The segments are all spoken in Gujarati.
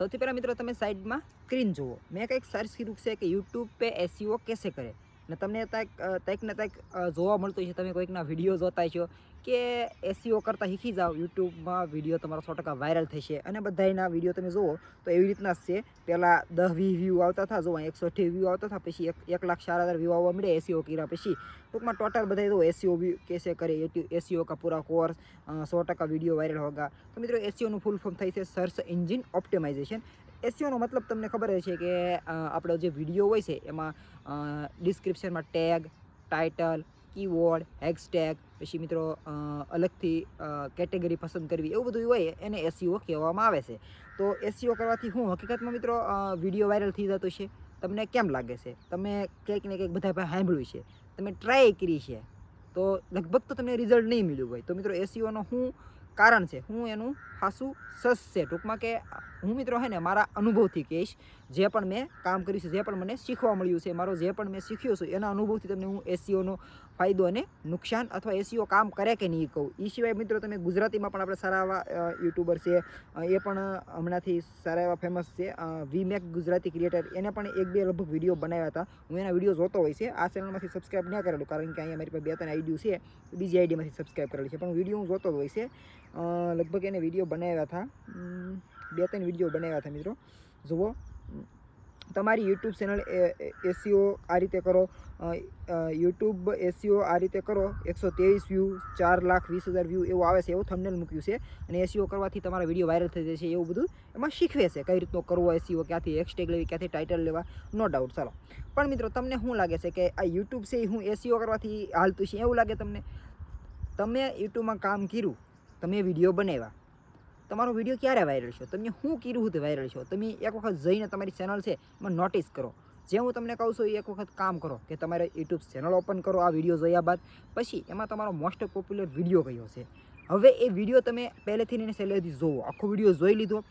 સૌથી પહેલાં મિત્રો તમે સાઈડમાં સ્ક્રીન જુઓ. મેં કંઈક સર્ચ કર્યું છે કે યુટ્યુબ પે એસઈઓ કેસે કરે, ને તમને કંઈક ને કંઈક જોવા મળતું છે. તમે કોઈકના વિડીયો જોતા છો કે એસઈઓ કરતાં શીખી જાઓ, યુટ્યુબમાં વિડીયો તમારો 100% વાયરલ થશે. અને બધાના વિડીયો તમે જુઓ તો એવી રીતના જ છે. પહેલાં 10-20 વ્યૂ આવતા હતા, જો 128 વ્યૂ આવતા હતા, પછી 1,04,000 વ્યૂ આવવા મળે એસઈઓ કર્યા પછી. ટૂંકમાં ટોટલ બધા જો એસઈઓ કેસે કરે, એસઈઓ કા પૂરા કોર્સ, 100% વિડીયો વાયરલ હોગા. તો મિત્રો એસઈઓનું ફૂલ ફોર્મ થાય છે સર્ચ એન્જિન ઓપ્ટિમાઇઝેશન. એસઈઓનો મતલબ તમને ખબર છે કે આપણો જે વિડીયો હોય છે એમાં ડિસ્ક્રિપ્શનમાં ટેગ, ટાઇટલ, કીવર્ડ, હેશટેગ, પછી મિત્રો અલગથી કેટેગરી પસંદ કરવી, એવું બધું હોય એને એસઈઓ કહેવામાં આવે છે. તો એસઈઓ કરવાથી હું હકીકતમાં મિત્રો વિડીયો વાયરલ થઈ જતો છે. તમને કેમ લાગે છે? તમે કંઈક ને કંઈક બધા પાસે સાંભળ્યું છે, તમે ટ્રાય કરી છે, તો લગભગ તો તમને રિઝલ્ટ નહીં મળ્યું હોય. તો મિત્રો એસઈઓનો શું કારણ છે, હું એનું ખાસું સસ છે. ટૂંકમાં કે હું મિત્રો હે ને મારા અનુભવથી કહીશ, જે પણ મેં કામ કર્યું છે, જે પણ મને શીખવા મળ્યું છે, મારો જે પણ મેં શીખ્યો છું એના અનુભવથી તમને હું એસઈઓનો ફાયદો અને નુકસાન અથવા એસઈઓ કામ કરે કે નહીં કહું. એ સિવાય મિત્રો તમે ગુજરાતીમાં પણ આપણે સારા એવા યુટ્યુબર છે, એ પણ હમણાંથી સારા એવા ફેમસ છે. વી મેક ગુજરાતી ક્રિએટર, એને પણ 1-2 લગભગ વિડીયો બનાવ્યા હતા. હું એના વિડીયો જોતો હોય છે. આ ચેનલમાંથી સબસ્ક્રાઈબ ન કરેલું, કારણ કે અહીંયા મારી પાસે 2-3 આઈડીઓ છે, બીજી આઈડીમાંથી સબસ્ક્રાઈબ કરેલી છે, પણ વિડીયો હું જોતો હોય છે. લગભગ એને વિડીયો બનાવ્યા હતા, 2-3 વિડીયો બનાવ્યા હતા મિત્રો. જુઓ, તમારી યુટ્યુબ ચેનલ એસઈઓ આ રીતે કરો, યુટ્યુબ એસઈઓ આ રીતે કરો, 123 વ્યૂ, 4,20,000 વ્યૂ એવું આવે છે, એવું થંબનેલ મૂક્યું છે. અને એસઈઓ કરવાથી તમારા વિડીયો વાયરલ થઈ જશે, એવું બધું એમાં શીખવે છે કઈ રીતનો કરવો એસઈઓ, ક્યાંથી હેશટેગ લેવી, ક્યાંથી ટાઇટલ લેવા, નો ડાઉટ. ચાલો, પણ મિત્રો તમને શું લાગે છે કે આ યુટ્યુબ છે હું એસઈઓ કરવાથી હાલતું છે એવું લાગે તમને? તમે યુટ્યુબમાં કામ કર્યું, તમે વિડીયો બનાવ્યા, તમારો વિડીયો ક્યારે વાયરલ છે, તમે શું કર્યું હતું વાયરલ છો, તમે એક વખત જઈને તમારી ચેનલ છે એમાં નોટિસ કરો. જે હું તમને કહું છું એ એક વખત કામ કરો કે તમારે યુટ્યુબ ચેનલ ઓપન કરો આ વિડીયો જોયા બાદ. પછી એમાં તમારો મોસ્ટ પોપ્યુલર વિડીયો કયો છે. હવે એ વિડીયો તમે પહેલેથી ને છેલ્લેથી જોવો, આખો વિડીયો જોઈ લીધો,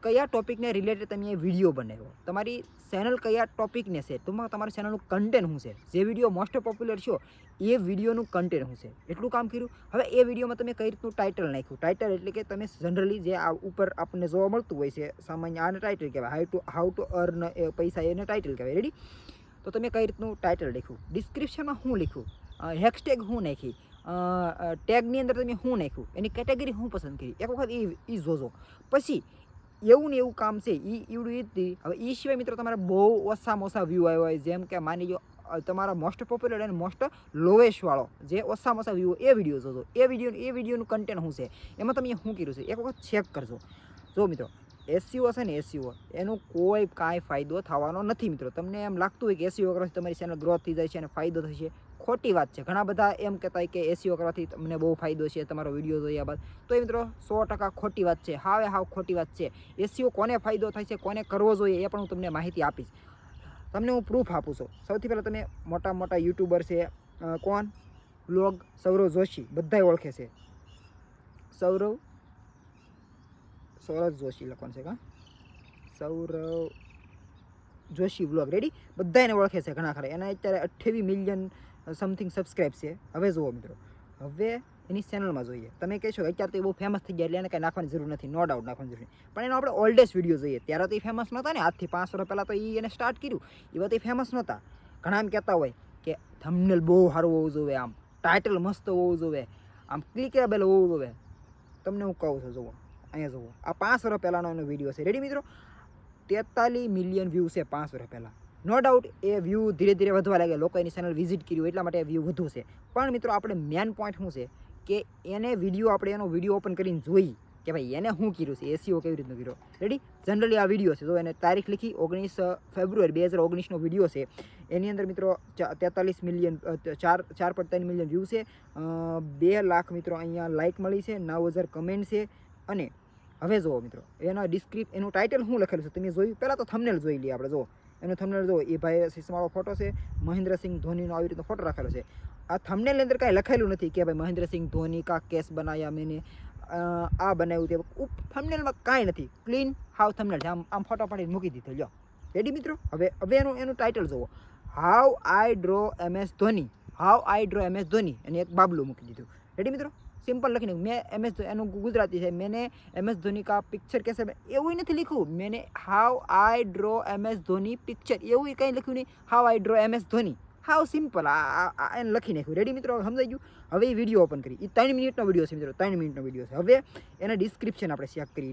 કયા ટોપિકને રિલેટેડ તમે એ વિડીયો બનાવ્યો, તમારી ચેનલ કયા ટોપિકને છે, ટૂંકમાં તમારી ચેનલનું કન્ટેન્ટ શું છે, જે વિડીયો મોસ્ટ પોપ્યુલર છો એ વિડીયોનું કન્ટેન્ટ શું છે, એટલું કામ કર્યું. હવે એ વિડીયોમાં તમે કઈ રીતનું ટાઇટલ નાખ્યું. ટાઇટલ એટલે કે તમે જનરલી જે આ ઉપર આપણને જોવા મળતું હોય છે સામાન્ય, આને ટાઇટલ કહેવાય. હાઉ ટુ અર્ન પૈસા, એને ટાઇટલ કહેવાય. રેડી? તો તમે કઈ રીતનું ટાઇટલ લખ્યું, ડિસ્ક્રિપ્શનમાં શું લખ્યું, હેશટેગ શું નાખી, ટેગની અંદર તમે શું નાખ્યું, એની કેટેગરી શું પસંદ કરી, એક વખત એ જોજો. પછી એવું ને એવું કામ છે એ એવડું એ જ. હવે એ સિવાય મિત્રો તમારે બહુ ઓછામાં ઓછા વ્યૂ આવ્યો હોય, જેમ કે માની લો તમારા મોસ્ટ પોપ્યુલર અને મોસ્ટ લોએસ્ટવાળો જે ઓછામાં ઓછા વ્યૂ, એ વિડીયો જોજો. એ વિડીયોનું કન્ટેન્ટ શું છે, એમાં તમે શું કર્યું છે, એક વખત ચેક કરજો. જો મિત્રો, એસઈઓ છે ને એસઈઓ, એનો કોઈ કાંઈ ફાયદો થવાનો નથી મિત્રો. તમને એમ લાગતું હોય કે એસઈઓ કરવાથી તમારી ચેનલ ગ્રોથ થઈ જાય છે અને ફાયદો થશે, ખોટી વાત છે. ઘણા બધા એમ કહેતા હોય કે એસઈઓ કરવાથી તમને બહુ ફાયદો છે તમારો વિડીયો જોયા બાદ. તો એ મિત્રો 100% ખોટી વાત છે, હાવ ખોટી વાત છે. એસઈઓ કોને ફાયદો થાય છે, કોને કરવો જોઈએ, એ પણ હું તમને માહિતી આપીશ. તમને હું પ્રૂફ આપું છું. સૌથી પહેલાં તમે મોટા યુટ્યુબર છે, કોણ, વ્લોગ સૌરવ જોશી, બધાય ઓળખે છે. સૌરવ જોશી લખવાનું છે કા, સૌરવ જોશી વ્લોગ. રેડી? બધાને ઓળખે છે ઘણા ખરા. એના અત્યારે 28 મિલિયન સમથિંગ સબસ્ક્રાઈબ છે. હવે જુઓ મિત્રો, હવે એની ચેનલમાં જોઈએ. તમે કહેશો કે અત્યારે તો એ બહુ ફેમસ થઈ ગયા એટલે એને કાંઈ નાખવાની જરૂર નથી, નો ડાઉટ નાખવાની જરૂર નથી. પણ એનો આપણે ઓલ્ડેસ્ટ વિડીયો જોઈએ, ત્યારે તો એ ફેમસ નહોતા ને, આજથી 5 વર્ષ પહેલાં તો એને સ્ટાર્ટ કર્યું, એ બધા ફેમસ નહોતા. ઘણા એમ કહેતા હોય કે થંબનેલ બહુ સારું હોવું જોઈએ, આમ ટાઇટલ મસ્ત હોવું જોઈએ, આમ ક્લિકેબલ હોવું જોઈએ. તમને હું કહું છું, જુઓ અહીંયા જુઓ, આ 5 વર્ષ પહેલાંનો એનો વિડીયો છે. રેડી મિત્રો? 43 મિલિયન વ્યૂ છે 5 વર્ષ પહેલાં. નો ડાઉટ એ વ્યૂ ધીરે ધીરે વધવા લાગે, લોકો એની ચેનલ વિઝિટ કર્યું એટલા માટે વ્યૂ વધુ છે. પણ મિત્રો આપણે મેન પોઈન્ટ શું છે કે એને વિડીયો, આપણે એનો વિડીયો ઓપન કરીને જોઈ કે ભાઈ એને શું કર્યું છે, એસઈઓ કેવી રીતનું કર્યો. રેડી? જનરલી આ વિડીયો છે, તો એને તારીખ લખી 19 ફેબ્રુઆરી 2019નો વિડીયો છે. એની અંદર મિત્રો 43 મિલિયન 4.3 મિલિયન વ્યૂ છે, 2 લાખ મિત્રો અહીંયા લાઇક મળી છે, 9,000 કમેન્ટ છે. અને હવે જુઓ મિત્રો, એનું ટાઇટલ શું લખેલું છે તમે જોયું? પહેલાં તો થંબનેલ જોઈ લઈએ આપણે. જુઓ એનું થંબનેલ જુઓ, એ ભાઈ સિસ્માવાળો ફોટો છે, મહેન્દ્રસિંહ ધોનીનો આવી રીતનો ફોટો રાખેલો છે. આ થંબનેલની અંદર કાંઈ લખેલું નથી કે ભાઈ મહેન્દ્રસિંહ ધોની કા કેસ બનાયા મેને, આ બનાવ્યું તે. થંબનેલમાં કાંઈ નથી, ક્લીન હાવ થંબનેલ છે. આમ ફોટો પાડીને મૂકી દીધો. લ્યો, રેડી મિત્રો? હવે એનું ટાઇટલ જુઓ, how I draw MS Dhoni, how I draw MS Dhoni, અને એક બાબલું મૂકી દીધું. રેડી મિત્રો? સિમ્પલ લખી નાખ્યું. મેં MS એનું ગુજરાતી છે, મેને MS ધોની કા પિક્ચર કેસે, એવું નથી લખ્યું. મેને how I draw MS Dhoni picture, એવું કંઈ લખ્યું નહીં. How I draw MS Dhoni, how simple એને લખી નાખ્યું. રેડી મિત્રો, સમજાઈ ગયું. હવે એ વિડીયો ઓપન કરી, એ 3 મિનિટનો વિડીયો છે મિત્રો, 3 મિનિટનો વિડીયો છે. હવે એના ડિસ્ક્રિપ્શન આપણે ચેક કરીએ.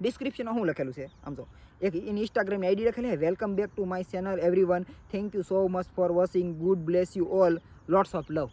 ડિસ્ક્રિપ્શનમાં શું લખેલું છે આમ તો, એક ઇન્સ્ટાગ્રામની આઈડી લખેલી છે, welcome back to my channel everyone, thank you so much for watching, good bless you all, lots of લવ,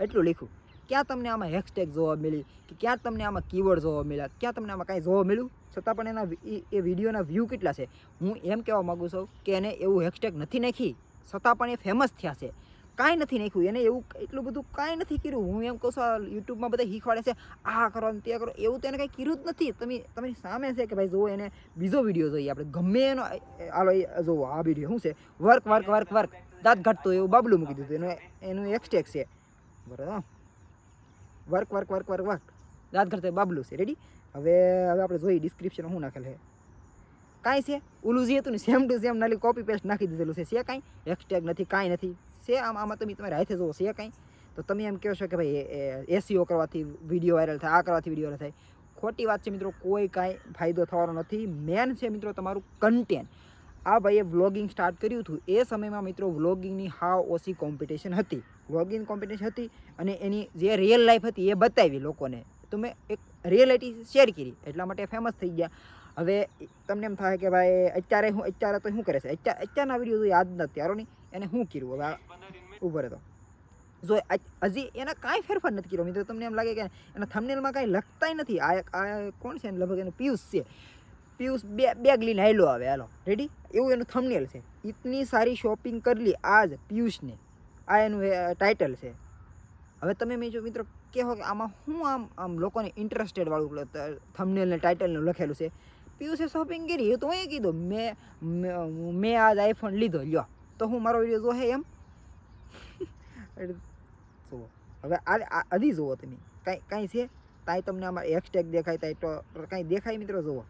એટલું લખ્યું. ક્યાં તમને આમાં હેશટેગ જોવા મળી, કે ક્યાં તમને આમાં કીવર્ડ જોવા મળ્યા, ક્યાં તમને આમાં કાંઈ જોવા મળ્યું? છતાં પણ એના એ વિડીયોના વ્યૂ કેટલા છે. હું એમ કહેવા માગું છું કે એને એવું હેશટેગ નથી નાખી, છતાં પણ એ ફેમસ થયા છે. કાંઈ નથી નાખ્યું એને, એવું એટલું બધું કાંઈ નથી કર્યું. હું એમ કહું છું, આ યુટ્યુબમાં બધા શીખવાડે છે આ કરો ને તે કરો, એવું તો એને કાંઈ કર્યું જ નથી. તમારી સામે છે કે ભાઈ જુઓ, એને બીજો વિડીયો જોઈએ આપણે ગમે એનો, હાલો જુઓ આ વિડીયો શું છે, વર્ક દાંત ઘટતો એવું બાબલું મૂકી દીધું. એનું હેશટેગ છે બરાબર, વર્ક દાંત ઘટતો બાબલું છે. રેડી. હવે આપણે જોઈએ ડિસ્ક્રિપ્શન શું નાખેલ છે. કાંઈ છે ઓલું જે હતું ને સેમ ટુ સેમ નાલી કોપી પેસ્ટ નાખી દીધેલું છે. કાંઈ હેશટેગ નથી, કાંઈ નથી છે. આમાં તમે તમારે હાથે જોવો છે કાંઈ, તો તમે એમ કહો છો કે ભાઈ SEO કરવાથી વિડીયો વાયરલ થાય, આ કરવાથી વિડીયો વાયરલ થાય. ખોટી વાત છે મિત્રો, કોઈ કાંઈ ફાયદો થવાનો નથી. મેન છે મિત્રો તમારું કન્ટેન્ટ. આ ભાઈએ વ્લોગિંગ સ્ટાર્ટ કર્યું હતું એ સમયમાં મિત્રો વ્લોગિંગની હાવ ઓછી કોમ્પિટિશન હતી. વ્લોગિંગ કોમ્પિટિશન હતી અને એની જે રિયલ લાઈફ હતી એ બતાવી લોકોને. તમે એક રિયાલિટી શેર કરી એટલા માટે ફેમસ થઈ ગયા. હવે તમને એમ થાય કે ભાઈ અત્યારે તો શું કરે છે, અત્યારના વિડીયો જોઈએ આજના ત્યારોની, એને શું કર્યું. હવે ઊભો રહેતો જો હજી એના કાંઈ ફેરફાર નથી કર્યો મિત્રો. તમને એમ લાગે કે એના થંબનેલમાં કાંઈ લખતાય નથી. આ કોણ છે, લગભગ એનું પિયુષ છે. પિયુષ બેગ લઈને હાલો આવે, હાલો રેડી, એવું એનું થંબનેલ છે. ઇતની સારી શોપિંગ કરલી આજ પિયુષને, આ એનું ટાઇટલ છે. હવે તમે મેં જો મિત્રો કહો કે આમાં શું આમ લોકોને ઇન્ટરેસ્ટેડ વાળું થંબનેલ ને ટાઇટલનું લખેલું છે. પિયુષે શોપિંગ કરી એ તો મેં કીધું મેં આજ આઈફોન લીધો, લ્યો તો હું મારો વિડીયો જોહે એમ. જુઓ હવે હજી જુઓ તમે કાંઈ છે તાઈ તમને આમાં હેશટેગ દેખાય, તાઈ તો કાંઈ દેખાય મિત્રો. જુઓ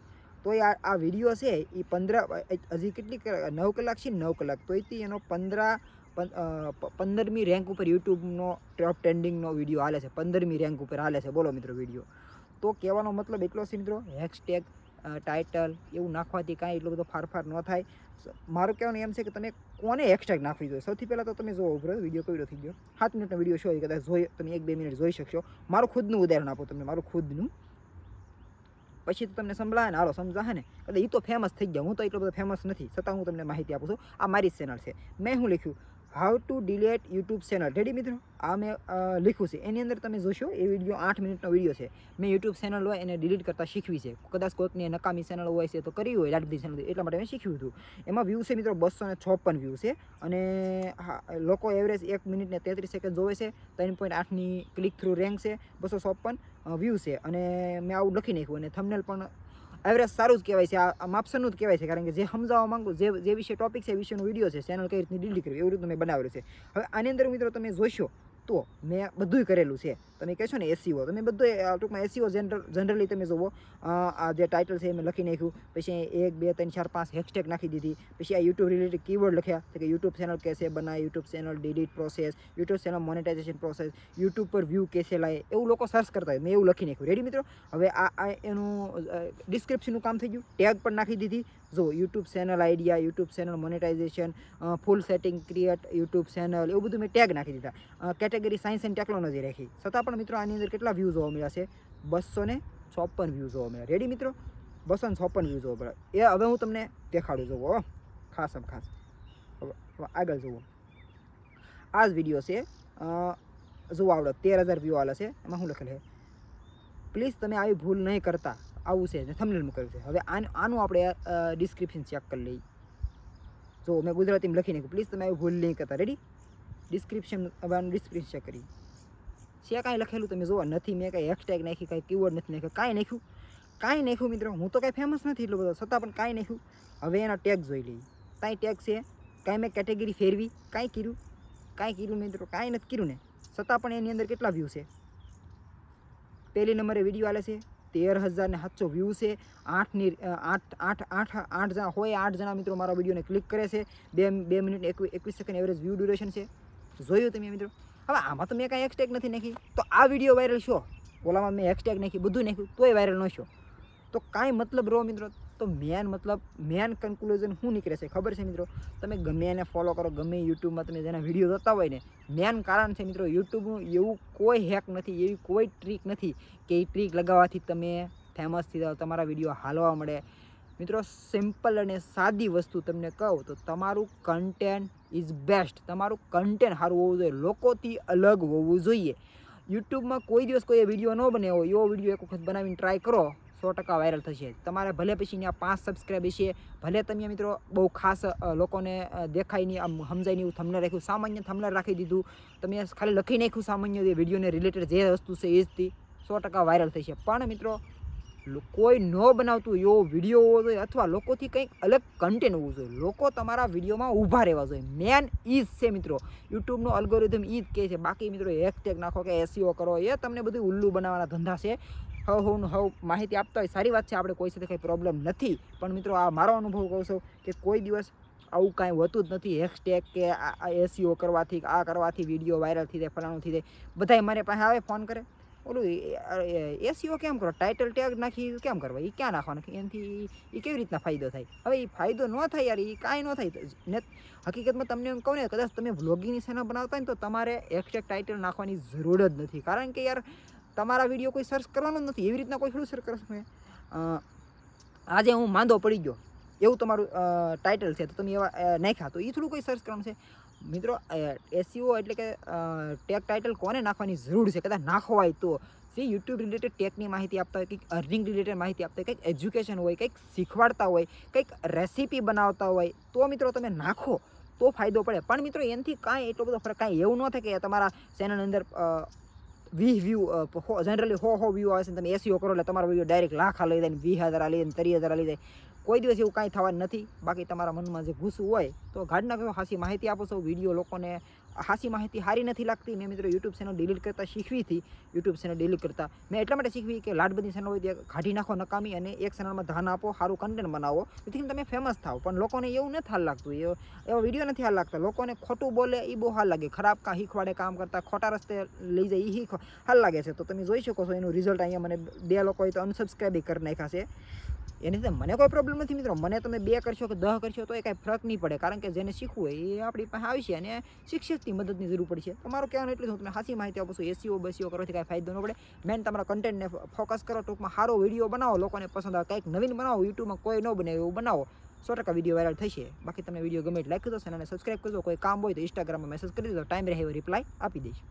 તો આ વિડીયો છે એ 15 હજી કેટલી 9 કલાક છે, 9 કલાક તો એનો 15મી રેન્ક ઉપર યુટ્યુબનો ટોપ ટ્રેન્ડિંગનો વિડીયો હાલે છે. 15મી રેન્ક ઉપર હાલે છે. બોલો મિત્રો વિડીયો. તો કહેવાનો મતલબ એટલો છે મિત્રો, હેશટેગ ટાઇટલ એવું નાખવાથી કાંઈ એટલો બધો ફારફાર ન થાય. મારું કહેવાનું એમ છે કે તમે કોને હેશટેગ નાખવી જોઈએ. સૌથી પહેલાં તો તમે જોવો ઉભરો વિડીયો કયો થઈ ગયો, 7 મિનિટનો વિડીયો શો કદાચ જોઈ તમે 1-2 મિનિટ જોઈ શકશો. મારું ખુદનું ઉદાહરણ આપો તમને, મારું ખુદનું, પછી તો તમને સંભળાય ને હાલો સમજાશે ને. કદાચ એ તો ફેમસ થઈ ગયા, હું તો એટલો બધો ફેમસ નથી, છતાં હું તમને માહિતી આપું છું. આ મારી ચેનલ છે. મેં શું લખ્યું, how to delete YouTube channel. Ready મિત્રો, આ મેં લખ્યું છે. એની અંદર તમે જોશો એ વિડીયો 8 મિનિટનો વિડીયો છે. મેં યુટ્યુબ ચેનલ હોય એને ડિલીટ કરતાં શીખવી છે. કદાચ કોઈકની નકામી ચેનલ હોય છે તો કરી હોય લાડબી ચેનલ, એટલા માટે મેં શીખ્યું હતું. એમાં વ્યૂ છે મિત્રો 256 વ્યૂ છે અને લોકો એવરેજ 1 મિનિટ ને 33 સેકન્ડ જોવે છે. 3.8ની ક્લિક થ્રુ રેન્ક છે, 256 વ્યૂ છે. અને મેં આવું લખી નાખ્યું અને થંબનેલ પણ એવરેજ સારું જ કહેવાય છે. આ માપસરનું જ કહેવાય છે, કારણ કે જે સમજાવવા માંગુ જે વિશે ટોપિક છે એ વિશેનો વિડીયો છે, ચેનલ કઈ રીતની ડિલીટ કરવી એવું રીતનું મેં બનાવેલું છે. હવે આની અંદર મિત્રો તમે જોશો તો મેં બધુંય કરેલું છે. તમે કહેશો ને SEO, તમે બધું ટૂંકમાં SEO જનરલી તમે જુઓ. આ જે ટાઇટલ છે એ મેં લખી નાખ્યું, પછી 1 2 3 4 5 હેશટેગ નાખી દીધી, પછી આ યુટ્યુબ રિલેટેડ કીવર્ડ લખ્યા કે યુટ્યુબ ચેનલ કેસે બનાય, YouTube channel delete process, YouTube channel monetisation process, YouTube પર વ્યૂ કેસે લાય, એવું લોકો સર્ચ કરતા હોય. મેં એવું લખી નાખ્યું. રેડી મિત્રો. હવે આ એનું ડિસ્ક્રિપ્શનનું કામ થઈ ગયું. ટેગ પણ નાખી દીધી. જો YouTube channel idea, YouTube channel monetization, full setting create YouTube channel, એવું બધું મેં ટેગ નાખી દીધા. કેટેગરી સાયન્સ એન્ડ ટેકનોલોજી રાખી. છતાં પણ મિત્રો આની અંદર કેટલા વ્યૂ જોવા મળ્યા છે, 256 વ્યૂ જોવા મળ્યા. રેડી મિત્રો, 256 વ્યૂ જોવા મળ્યા. એ હવે હું તમને દેખાડું. જુઓ ખાસ આગળ જુઓ, આ જ વિડીયો છે. જુઓ આવડો 13,000 વ્યૂ આલે છે. એમાં શું લખેલું છે, પ્લીઝ તમે આવી ભૂલ નહીં કરતા, આવું છે ને થંબનેલમાં કર્યું છે. હવે આનું આપણે ડિસ્ક્રિપ્શન ચેક કરી લઈએ. જો મેં ગુજરાતીમાં લખી નાખ્યું, પ્લીઝ તમે આવી ભૂલ નહીં કરતા. રેડી. ડિસ્ક્રિપ્શન, હવે આનું ડિસ્ક્રિપ્શન ચેક કરી છે કાંઈ લખેલું તમે જુઓ નથી. મેં કાંઈ હેશટેગ નાખી, કાંઈ કીવર્ડ નથી નાખ્યું, કાંઈ નાખ્યું મિત્રો. હું તો કાંઈ ફેમસ નથી એટલો બધો, છતાં પણ કાંઈ નાખ્યું. હવે એના ટેગ જોઈ લઈએ. કાંઈ ટેગ છે, કાંઈ મેં કેટેગરી ફેરવી, કાંઈ કર્યું મિત્રો, કાંઈ નથી કર્યું ને. છતાં પણ એની અંદર કેટલા વ્યૂ છે. પહેલી નંબરે વિડીયો આલે છે, 13,700 વ્યૂ છે. 8 જણા હોય, 8 જણા મિત્રો મારા વિડીયોને ક્લિક કરે છે. 2 minute 21 second average view duration છે. જોયું તમે મિત્રો. હવે આમાં તો મેં કાંઈ હેશટેગ નથી નાખી, તો આ વિડીયો વાયરલ છો, ઓલામાં મેં હેશટેગ નાખી, બધું નાખ્યું, તોય વાયરલ ન છો, તો કાંઈ મતલબ રહો મિત્રો. તો મેન કન્ક્લુઝન શું નીકળે છે ખબર છે મિત્રો? તમે ગમે એને ફોલો કરો, ગમે યુટ્યુબમાં તમે જેના વિડીયો જોતા હોય ને, મેન કારણ છે મિત્રો યુટ્યુબનું એવું કોઈ હેક નથી, એવી કોઈ ટ્રીક નથી કે એ ટ્રીક લગાવવાથી તમે ફેમસ થઈ જાઓ, તમારા વિડીયો હાલવા મળે. મિત્રો સિમ્પલ અને સાદી વસ્તુ તમને કહું તો તમારું કન્ટેન્ટ ઇઝ બેસ્ટ. તમારું કન્ટેન્ટ સારું હોવું જોઈએ, લોકોથી અલગ હોવું જોઈએ. યુટ્યુબમાં કોઈ દિવસ કોઈ વિડીયો ન બન્યો હોય, એવો વિડીયો એક વખત બનાવીને ટ્રાય કરો, 100% વાયરલ થશે. તમારે ભલે પછી ત્યાં 5 સબસ્ક્રાઈબ હશે, ભલે તમે મિત્રો બહુ ખાસ લોકોને દેખાય નહીં, આમ સમજાય નહીં એવું થંબનેલ રાખ્યું, સામાન્ય થંબનેલ રાખી દીધું, તમે ખાલી લખી નાખ્યું સામાન્ય વિડીયોને રિલેટેડ જે વસ્તુ છે એ જથી 100% વાયરલ થશે. પણ મિત્રો કોઈ ન બનાવતું એવો વિડીયો હોવો જોઈએ, અથવા લોકોથી કંઈક અલગ કન્ટેન્ટ હોવું જોઈએ. લોકો તમારા વિડીયોમાં ઊભા રહેવા જોઈએ. મેન ઈ જ છે મિત્રો, યુટ્યુબનો અલ્ગોરિધમ ઈ જ કહે છે. બાકી મિત્રો હેશટેગ નાખો કે એસઈઓ કરો, એ તમને બધું ઉલ્લુ બનાવવાના ધંધા છે. હવ માહિતી આપતા હોય સારી વાત છે, આપણે કોઈ સાથે કંઈ પ્રોબ્લેમ નથી. પણ મિત્રો આ મારો અનુભવ કહું છું કે કોઈ દિવસ આવું કાંઈ હોતું જ નથી. હેશટેગ કે આ એસઈઓ કરવાથી, આ કરવાથી વિડીયો વાયરલ થઈ જાય, ફલાણું થઈ જાય. બધાય મારે પાસે આવે ફોન કરે, ઓલું એસઈઓ કેમ કરો, ટાઇટલ ટેગ નાખી કેમ કરવા, એ ક્યાં નાખવાના, એનાથી એ કેવી રીતના ફાયદો થાય? હવે એ ફાયદો ન થાય યાર, એ કાંઈ ન થાય ને. હકીકતમાં તમને એમ કહું ને, કદાચ તમે વ્લોગિંગની ચેનલ બનાવતા હોય ને તો તમારે હેશટેગ ટાઇટલ નાખવાની જરૂર જ નથી. કારણ કે યાર તમારા વિડીયો કોઈ સર્ચ કરવાનો જ નથી, એવી રીતના કોઈ થોડું સર્ચ કરશે. આજે હું માંદો પડી ગયો એવું તમારું ટાઇટલ છે, તો તમે એવા નાખ્યા, તો એ થોડું કોઈ સર્ચ કરવાનું છે મિત્રો. એસઈઓ એટલે કે ટેગ ટાઇટલ કોને નાખવાની જરૂર છે? કદાચ નાખો હોય તો જે યુટ્યુબ રિલેટેડ ટેકની માહિતી આપતા હોય, કંઈક અર્નિંગ રિલેટેડ માહિતી આપતા હોય, કંઈક એજ્યુકેશન હોય, કંઈક શીખવાડતા હોય, કંઈક રેસીપી બનાવતા હોય, તો મિત્રો તમે નાખો તો ફાયદો પડે. પણ મિત્રો એનાથી કાંઈ એટલો બધો ફરક, કાંઈ એવું ન થાય કે તમારા ચેનલની અંદર 20 વ્યૂ જનરલી 100 વ્યૂ આવે છે, તમે એસઈઓ કરો એટલે તમારો વિડીયો ડાયરેક્ટ લાખ લઈ જાય, 20,000 લઈ જાય, 30,000 લઈ જાય. કોઈ દિવસ એવું કાંઈ થવાનું નથી. બાકી તમારા મનમાં જે ગુસ્સું હોય તો ગાઢ નાખો, હાસી માહિતી આપો છો. વિડીયો લોકોને હાસી માહિતી સારી નથી લાગતી. મેં મિત્રો યુટ્યુબ ચેનલ ડિલીટ કરતાં શીખવી હતી. યુટ્યુબ ચેનલ ડિલીટ કરતાં મેં એટલા માટે શીખવી કે લાડબધી ચેનલ હોય ત્યાં કાઢી નાખો નકામી, અને એક ચેનલમાં ધ્યાન આપો, સારું કન્ટેન્ટ બનાવો, જેથી તમે ફેમસ થાવ. પણ લોકોને એવું નથી હાલ લાગતું, એવા વિડીયો નથી હાલ લાગતા. લોકોને ખોટું બોલે એ બહુ હાલ લાગે, ખરાબ શીખવાડે કામ કરતાં ખોટા રસ્તે લઈ જાય એ હાલ લાગે છે. તો તમે જોઈ શકો છો એનું રિઝલ્ટ. અહીંયા મને 2 લોકોએ તો અનસબસ્ક્રાઈબ કરી નાખ્યા છે. એની સાથે મને કોઈ પ્રોબ્લેમ નથી મિત્રો. મને તમે 2 કરશો કે 10 કરશો તો એ કાંઈ ફરક નહીં પડે, કારણ કે જેને શીખવું હોય એ આપણી પાસે આવશે અને શિક્ષકની મદદની જરૂર પડશે. તમારું કહેવાનું એટલું હું તમને હાસી માહિતી આપું છું. એસઈઓ બસીઓ કરવાથી કાંઈ ફાયદો ન પડે. મેન તમારા કન્ટેન્ટને ફોકસ કરો, ટૂંકમાં સારો વિડીયો બનાવો, લોકોને પસંદ આવે, કંઈક નવીન બનાવો, યુટ્યુબમાં કોઈ ન બને એવું બનાવો, 100% વિડીયો વાયરલ થશે. બાકી તમને વિડીયો ગમે એટલે લાઈક કરજો, ચેનલને સબસ્ક્રાઈબ કરજો. કોઈ કામ હોય તો ઇન્સ્ટાગ્રામમાં મેસેજ કરી દેજો, ટાઈમ રહે એવો રિપ્લાય આપી દઈશ.